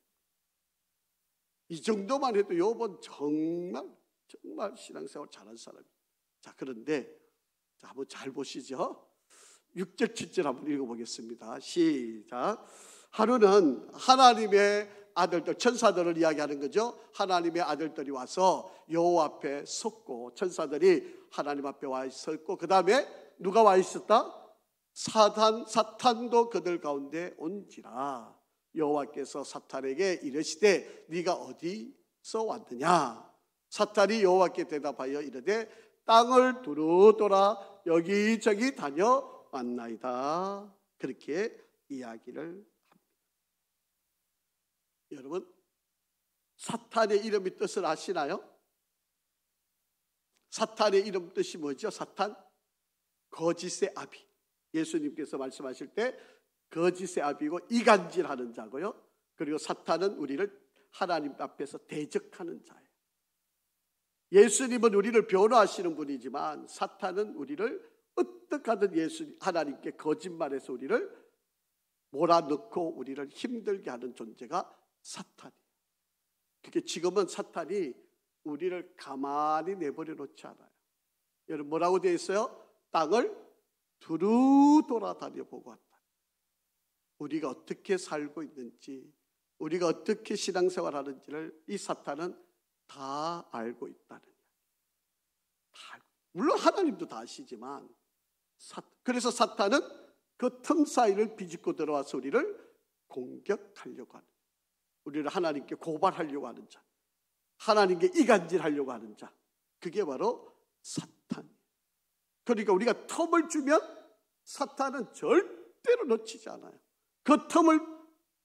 S1: 이 정도만 해도 욥은 정말 신앙생활 잘한 사람이에요. 자, 그런데 자, 한번 잘 보시죠. 6절 7절 한번 읽어보겠습니다. 시작. 하루는 하나님의 아들들, 천사들을 이야기하는 거죠. 하나님의 아들들이 와서 여호와 앞에 섰고, 천사들이 하나님 앞에 와 있었고, 그 다음에 누가 와 있었다? 사탄도 그들 가운데 온지라. 여호와께서 사탄에게 이르시되 네가 어디서 왔느냐? 사탄이 여호와께 대답하여 이르되 땅을 두루 돌아 여기저기 다녀왔나이다. 그렇게 이야기를 합니다. 여러분, 사탄의 이름의 뜻을 아시나요? 사탄의 이름 뜻이 뭐죠? 사탄? 거짓의 아비. 예수님께서 말씀하실 때 거짓의 아비고 이간질하는 자고요. 그리고 사탄은 우리를 하나님 앞에서 대적하는 자예요. 예수님은 우리를 변호하시는 분이지만 사탄은 우리를 어떻게 하든 하나님께 거짓말해서 우리를 몰아넣고 우리를 힘들게 하는 존재가 사탄이에요. 그렇게 지금은 사탄이 우리를 가만히 내버려 놓지 않아요. 여러분, 뭐라고 되어 있어요? 땅을 두루 돌아다녀 보고 왔다. 우리가 어떻게 살고 있는지, 우리가 어떻게 신앙생활하는지를 이 사탄은 다 알고 있다는 거예요. 물론 하나님도 다 아시지만, 그래서 사탄은 그 틈 사이를 비집고 들어와서 우리를 공격하려고 하는, 우리를 하나님께 고발하려고 하는 자, 하나님께 이간질하려고 하는 자, 그게 바로 사탄. 그러니까 우리가 틈을 주면 사탄은 절대로 놓치지 않아요. 그 틈을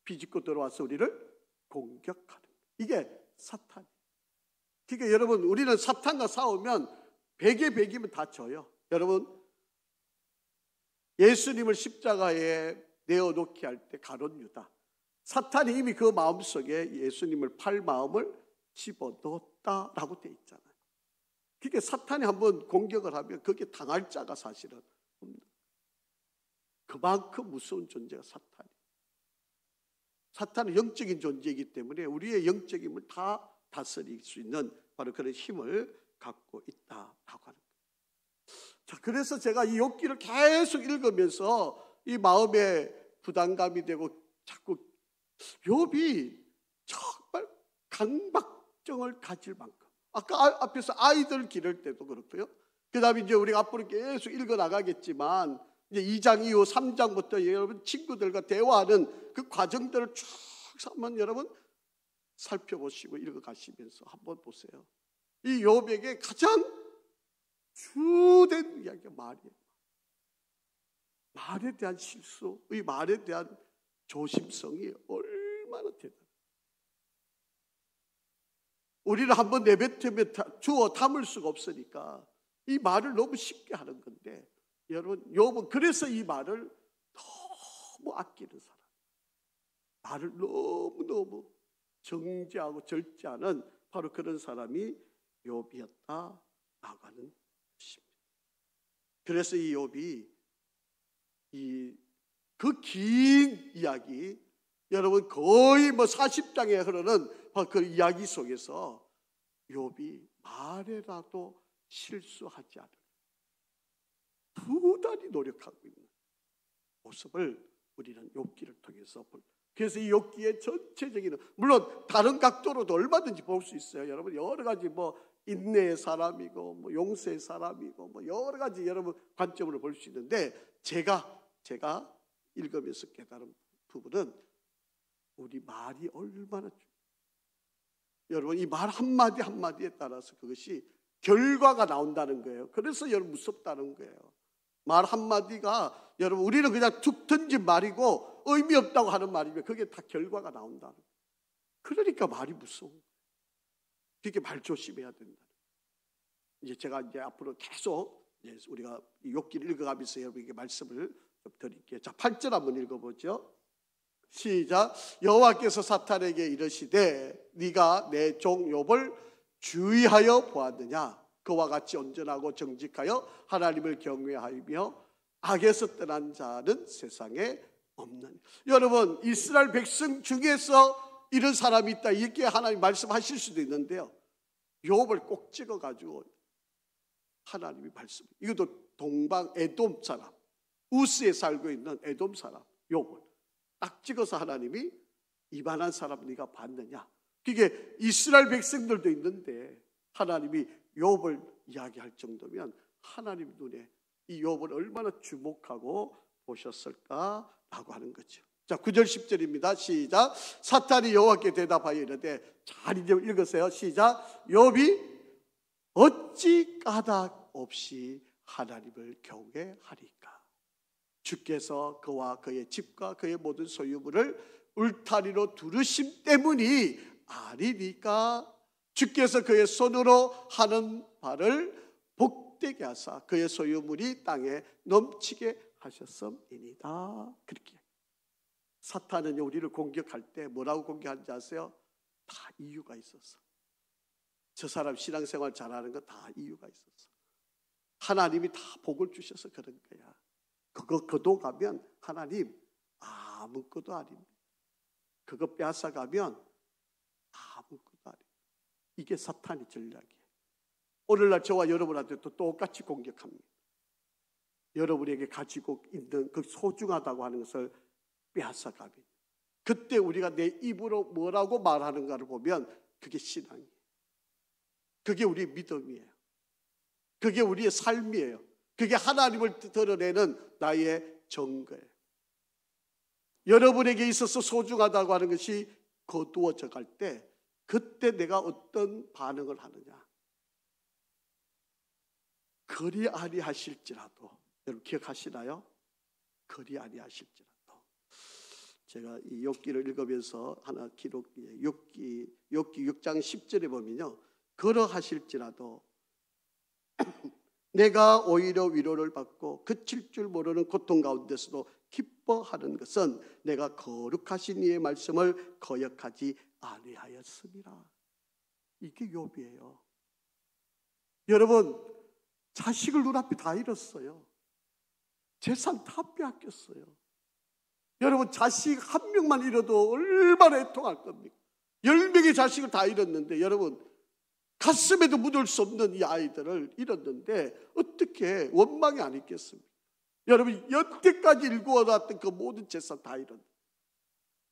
S1: 비집고 들어와서 우리를 공격하는, 이게 사탄. 그러니까 여러분, 우리는 사탄과 싸우면 100에 100이면 다 져요. 여러분, 예수님을 십자가에 내어놓게 할 때 가룟 유다, 사탄이 이미 그 마음속에 예수님을 팔 마음을 집어넣었다라고 돼 있잖아요. 그러니까 사탄이 한번 공격을 하면 그게 당할 자가 사실은 없는, 그만큼 무서운 존재가 사탄이에요. 사탄은 영적인 존재이기 때문에 우리의 영적임을 다 다스릴 수 있는 바로 그런 힘을 갖고 있다라고 하는 거예요. 자, 그래서 제가 이 욥기를 계속 읽으면서 이 마음에 부담감이 되고, 자꾸 욥이 정말 강박증을 가질 만큼, 아까 앞에서 아이들 기를 때도 그렇고요. 그 다음에 이제 우리가 앞으로 계속 읽어 나가겠지만, 이제 2장 이후 3장부터 여러분 친구들과 대화하는 그 과정들을 쭉 한번 여러분 살펴보시고 읽어가시면서 한번 보세요. 이 욥에게 가장 주된 이야기가 말이에요. 말에 대한 실수, 이 말에 대한 조심성이 얼마나 대단해요. 우리는 한번 내뱉으면 주워 담을 수가 없으니까 이 말을 너무 쉽게 하는 건데, 여러분, 욥은 그래서 이 말을 너무 아끼는 사람, 말을 너무너무 정제하고 절제하는 바로 그런 사람이 욥이었다라고 하는 것입니다. 그래서 이 욥이 그 긴 이야기, 여러분 거의 뭐 40장에 흐르는 그 이야기 속에서 욥이 말에라도 실수하지 않을 부단히 노력하고 있는 모습을 우리는 욥기를 통해서 볼. 그래서 이 욥기의 전체적인, 물론 다른 각도로도 얼마든지 볼 수 있어요. 여러분 여러 가지 뭐 인내의 사람이고 뭐 용서의 사람이고 뭐 여러 가지 여러분 관점으로 볼 수 있는데, 제가 읽으면서 깨달은 부분은 우리 말이 얼마나 여러분 이 말 한마디 한마디에 따라서 그것이 결과가 나온다는 거예요. 그래서 여러분 무섭다는 거예요. 말 한마디가, 여러분 우리는 그냥 툭 던진 말이고 의미 없다고 하는 말이면 그게 다 결과가 나온다는 거예요. 그러니까 말이 무서워. 그렇게 말 조심해야 된다. 이제 제가 이제 앞으로 계속 이제 우리가 욥기를 읽어가면서 여러분에게 말씀을 좀 드릴게요. 자, 8절 한번 읽어보죠. 시작. 여호와께서 사탄에게 이르시되 네가 내 종 욥을 주의하여 보았느냐? 그와 같이 온전하고 정직하여 하나님을 경외하며 악에서 떠난 자는 세상에 없는. 여러분, 이스라엘 백성 중에서 이런 사람이 있다 이렇게 하나님 말씀하실 수도 있는데요, 욥을 꼭 찍어가지고 하나님이 말씀, 이것도 동방 에돔 사람, 우스에 살고 있는 에돔 사람 욥을 딱 찍어서 하나님이 이만한 사람 네가 봤느냐? 그게 이스라엘 백성들도 있는데 하나님이 욥을 이야기할 정도면 하나님 눈에 이 욥을 얼마나 주목하고 보셨을까라고 하는 거죠. 자, 9절 10절입니다. 시작. 사탄이 여호와께 대답하여 이르되, 잘 읽으세요. 시작. 욥이 어찌 까닭 없이 하나님을 경외하리까? 주께서 그와 그의 집과 그의 모든 소유물을 울타리로 두르심 때문이 아니니까. 주께서 그의 손으로 하는 바를 복되게 하사 그의 소유물이 땅에 넘치게 하셨음이니이다. 그렇게 사탄은 우리를 공격할 때 뭐라고 공격하는지 아세요? 다 이유가 있었어. 저 사람 신앙생활 잘하는 거 다 이유가 있었어. 하나님이 다 복을 주셔서 그런 거야. 그거 거둬가면 하나님 아무것도 아닙니다. 그거 빼앗아가면 아무것도 아닙니다. 이게 사탄의 전략이에요. 오늘날 저와 여러분한테도 똑같이 공격합니다. 여러분에게 가지고 있는 그 소중하다고 하는 것을 빼앗아가면, 그때 우리가 내 입으로 뭐라고 말하는가를 보면 그게 신앙이에요. 그게 우리의 믿음이에요. 그게 우리의 삶이에요. 그게 하나님을 드러내는 나의 증거예요. 여러분에게 있어서 소중하다고 하는 것이 거두어져 갈 때, 그때 내가 어떤 반응을 하느냐. 그리 아니하실지라도, 여러분 기억하시나요? 그리 아니하실지라도. 제가 이 욥기를 읽으면서 하나 기록, 욥기 6장 10절에 보면요, 걸어하실지라도 내가 오히려 위로를 받고 그칠 줄 모르는 고통 가운데서도 기뻐하는 것은 내가 거룩하신 이의 말씀을 거역하지 아니하였습니다. 이게 욥이에요. 여러분, 자식을 눈앞에 다 잃었어요. 재산 다 빼앗겼어요. 여러분, 자식 한 명만 잃어도 얼마나 애통할 겁니까? 10명의 자식을 다 잃었는데, 여러분, 가슴에도 묻을 수 없는 이 아이들을 잃었는데 어떻게 원망이 안 있겠습니까? 여러분, 여태까지 일구어놨던 그 모든 재산 다 잃었는데,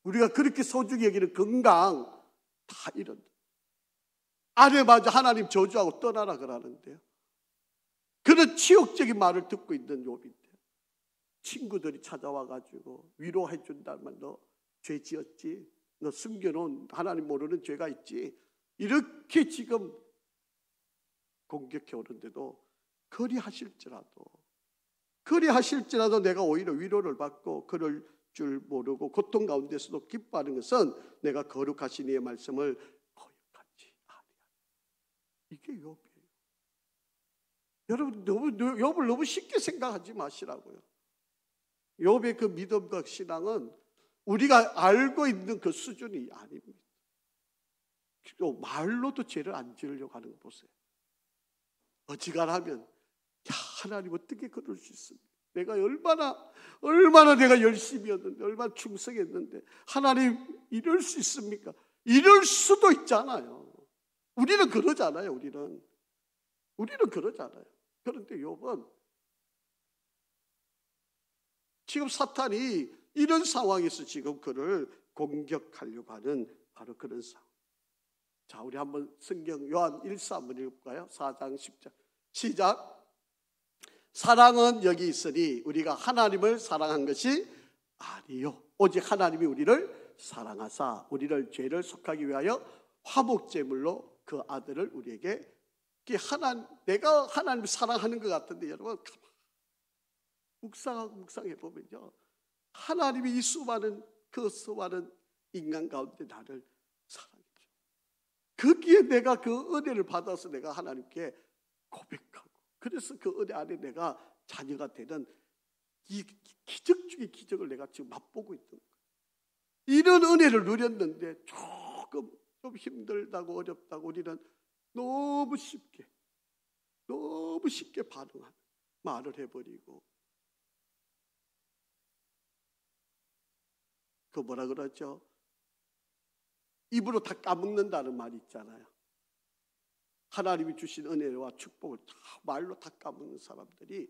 S1: 우리가 그렇게 소중히 여기는 건강 다 잃었는데, 아내마저 하나님 저주하고 떠나라 그러는데요, 그런 치욕적인 말을 듣고 있는 욥인데, 친구들이 찾아와가지고 위로해 준다면 너 죄 지었지? 너 숨겨놓은 하나님 모르는 죄가 있지? 이렇게 지금 공격해 오는데도 그리하실지라도 내가 오히려 위로를 받고 그럴 줄 모르고 고통 가운데서도 기뻐하는 것은 내가 거룩하신 이의 말씀을 거역하지 아니하리라. 이게 욥이에요. 여러분, 욥을 너무 쉽게 생각하지 마시라고요. 욥의 그 믿음과 신앙은 우리가 알고 있는 그 수준이 아닙니다. 말로도 죄를 안 지으려고 하는 거 보세요. 어지간하면 하나님 어떻게 그럴 수 있습니까? 내가 얼마나 내가 열심히 했는데, 얼마나 충성했는데 하나님 이럴 수 있습니까? 이럴 수도 있잖아요. 우리는 그러잖아요. 우리는 그러잖아요. 그런데 욥은 지금 사탄이 이런 상황에서 지금 그를 공격하려고 하는 바로 그런 상황. 자, 우리 한번 성경 요한 1서 한번 읽을까요? 4장 10절 시작. 사랑은 여기 있으니 우리가 하나님을 사랑한 것이 아니요 오직 하나님이 우리를 사랑하사 우리를 죄를 속하기 위하여 화목제물로 그 아들을 우리에게, 내가 하나님을 사랑하는 것 같은데 여러분 묵상해 보면요, 하나님이 이 수많은 인간 가운데 나를 사랑해 줘. 거기에 내가 그 은혜를 받아서 내가 하나님께 고백하고, 그래서 그 은혜 안에 내가 자녀가 되는 이 기적 중의 기적을 내가 지금 맛보고 있는 거예요. 이런 은혜를 누렸는데 조금 좀 힘들다고 어렵다고 우리는 너무 쉽게 반응하는 말을 해버리고, 그 뭐라 그러죠? 입으로 다 까먹는다는 말이 있잖아요. 하나님이 주신 은혜와 축복을 다 말로 다 까먹는 사람들이.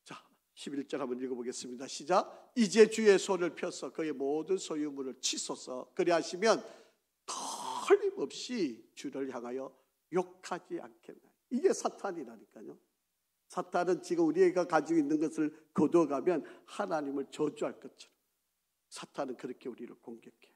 S1: 자, 11절 한번 읽어보겠습니다. 시작. 이제 주의 손을 펴서 그의 모든 소유물을 치소서. 그리하시면 틀림없이 주를 향하여 욕하지 않겠나. 이게 사탄이라니까요. 사탄은 지금 우리가 가지고 있는 것을 거두어가면 하나님을 저주할 것처럼 사탄은 그렇게 우리를 공격해요.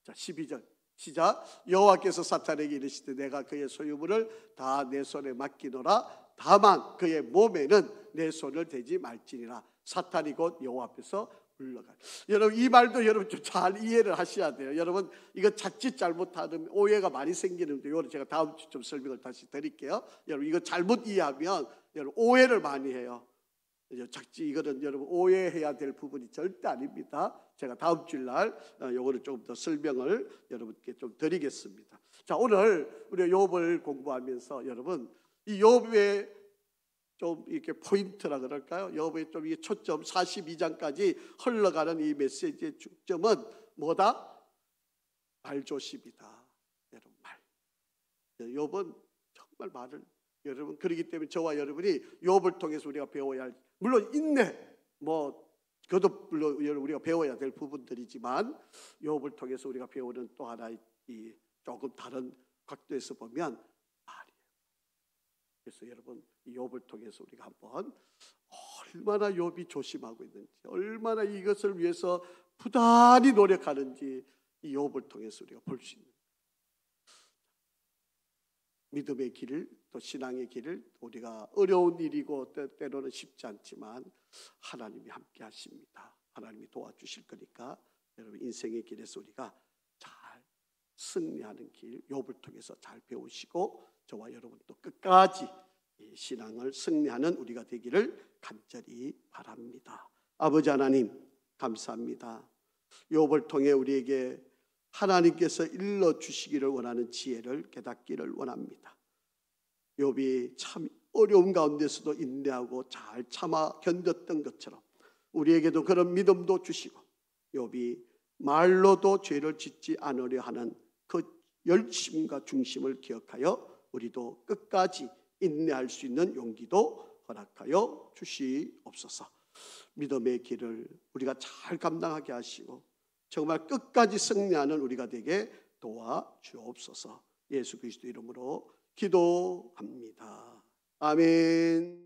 S1: 자, 12절 시작. 여호와께서 사탄에게 이르시되 내가 그의 소유물을 다 내 손에 맡기노라. 다만 그의 몸에는 내 손을 대지 말지니라. 사탄이 곧 여호와 앞에서 물러가요. 여러분, 이 말도 여러분 좀 잘 이해를 하셔야 돼요. 여러분, 이거 자칫 잘못하면 오해가 많이 생기는데 이거는 제가 다음 주 좀 설명을 다시 드릴게요. 여러분, 이거 잘못 이해하면 여러분 오해를 많이 해요. 이거는 여러분 오해해야 될 부분이 절대 아닙니다. 제가 다음 주날 이거를 조금 더 설명을 여러분께 좀 드리겠습니다. 자, 오늘 우리가 욥을 공부하면서 여러분 이 욥의 좀 이렇게 포인트라 그럴까요? 욥의 좀 이게 초점 42장까지 흘러가는 이 메시지의 중점은 뭐다? 말조심이다. 여러분, 말. 욥은 정말 말을, 여러분, 그렇기 때문에 저와 여러분이 욥을 통해서 우리가 배워야 할, 물론 인내, 그것도 물론 우리가 배워야 될 부분들이지만 욥을 통해서 우리가 배우는 또 하나의 이 조금 다른 각도에서 보면 말이에요. 그래서 여러분, 이 욥을 통해서 우리가 한번 얼마나 욥이 조심하고 있는지, 얼마나 이것을 위해서 부단히 노력하는지 이 욥을 통해서 우리가 볼 수 있는. 믿음의 길을, 또 신앙의 길을, 우리가 어려운 일이고 때로는 쉽지 않지만 하나님이 함께 하십니다. 하나님이 도와주실 거니까 여러분 인생의 길에서 우리가 잘 승리하는 길, 욥을 통해서 잘 배우시고 저와 여러분 또 끝까지 이 신앙을 승리하는 우리가 되기를 간절히 바랍니다. 아버지 하나님 감사합니다. 욥을 통해 우리에게 하나님께서 일러주시기를 원하는 지혜를 깨닫기를 원합니다. 욥이 참 어려운 가운데서도 인내하고 잘 참아 견뎠던 것처럼 우리에게도 그런 믿음도 주시고 욥이 말로도 죄를 짓지 않으려 하는 그 열심과 중심을 기억하여 우리도 끝까지 인내할 수 있는 용기도 허락하여 주시옵소서. 믿음의 길을 우리가 잘 감당하게 하시고 정말 끝까지 승리하는 우리가 되게 도와주옵소서. 예수 그리스도 이름으로 기도합니다. 아멘.